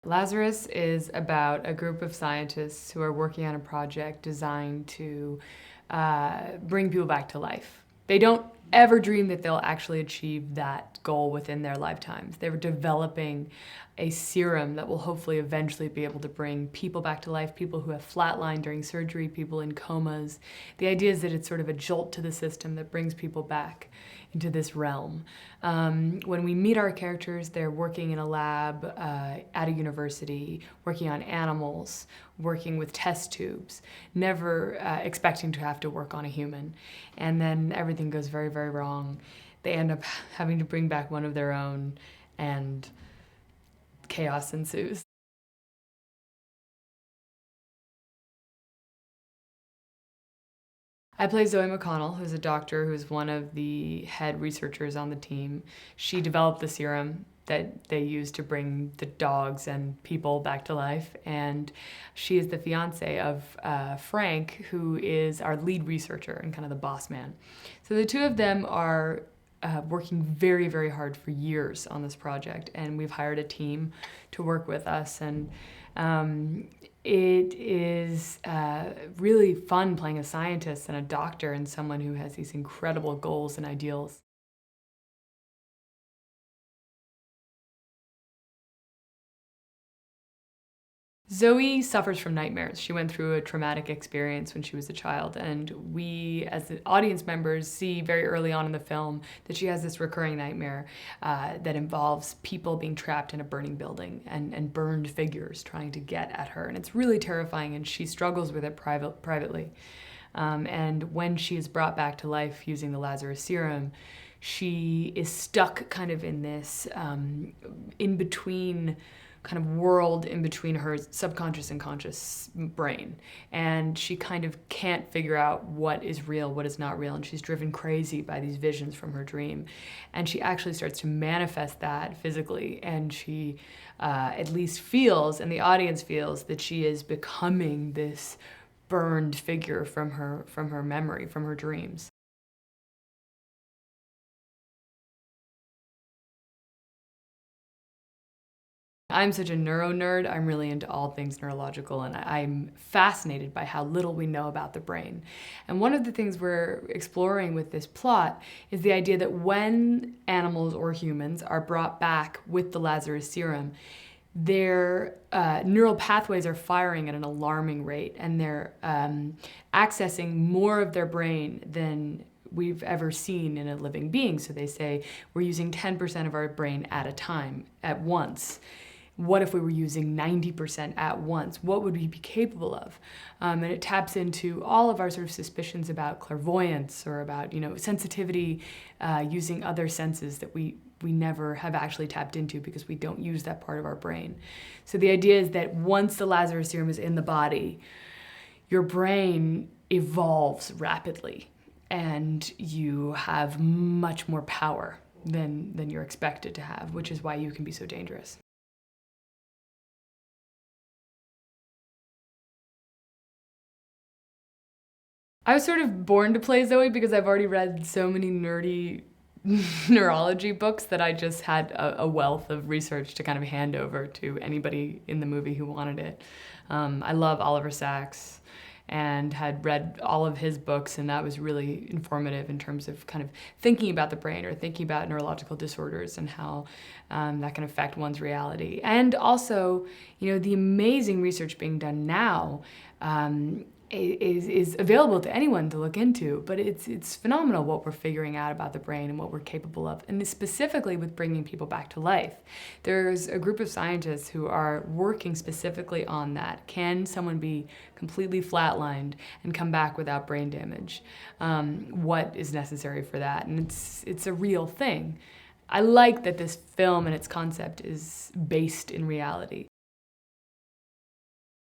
Lazarus is about a group of scientists who are working on a project designed to bring people back to life. They don't ever dream that they'll actually achieve that goal within their lifetimes. They're developing a serum that will hopefully eventually be able to bring people back to life, people who have flatlined during surgery, people in comas. The idea is that it's sort of a jolt to the system that brings people back into this realm. When we meet our characters, they're working in a lab at a university, working on animals, working with test tubes, never expecting to have to work on a human. And then everything goes very, very wrong. They end up having to bring back one of their own, and chaos ensues. I play Zoe McConnell, who's a doctor who's one of the head researchers on the team. She developed the serum that they use to bring the dogs and people back to life, and she is the fiance of Frank, who is our lead researcher and kind of the boss man. So the two of them are working very, very hard for years on this project, and we've hired a team to work with us, and it is really fun playing a scientist and a doctor and someone who has these incredible goals and ideals. Zoe suffers from nightmares. She went through a traumatic experience when she was a child, and we, as the audience members, see very early on in the film that she has this recurring nightmare that involves people being trapped in a burning building and burned figures trying to get at her. And it's really terrifying, and she struggles with it privately. And when she is brought back to life using the Lazarus serum, she is stuck kind of in this in-between kind of world in between her subconscious and conscious brain. And she kind of can't figure out what is real, what is not real, and she's driven crazy by these visions from her dream. And she actually starts to manifest that physically, and she at least feels, and the audience feels, that she is becoming this burned figure from her memory, from her dreams. I'm such a neuro nerd. I'm really into all things neurological, and I'm fascinated by how little we know about the brain. And one of the things we're exploring with this plot is the idea that when animals or humans are brought back with the Lazarus serum, their neural pathways are firing at an alarming rate, and they're accessing more of their brain than we've ever seen in a living being. So they say we're using 10% of our brain at a time, at once. What if we were using 90% at once? What would we be capable of? And it taps into all of our sort of suspicions about clairvoyance or about, sensitivity, using other senses that we never have actually tapped into because we don't use that part of our brain. So the idea is that once the Lazarus serum is in the body, your brain evolves rapidly and you have much more power than you're expected to have, which is why you can be so dangerous. I was sort of born to play Zoe because I've already read so many nerdy neurology books that I just had a wealth of research to kind of hand over to anybody in the movie who wanted it. I love Oliver Sacks and had read all of his books, and that was really informative in terms of kind of thinking about the brain or thinking about neurological disorders and how that can affect one's reality. And also, the amazing research being done now is available to anyone to look into, but it's phenomenal what we're figuring out about the brain and what we're capable of, and specifically with bringing people back to life. There's a group of scientists who are working specifically on that. Can someone be completely flatlined and come back without brain damage? What is necessary for that? And it's a real thing. I like that this film and its concept is based in reality.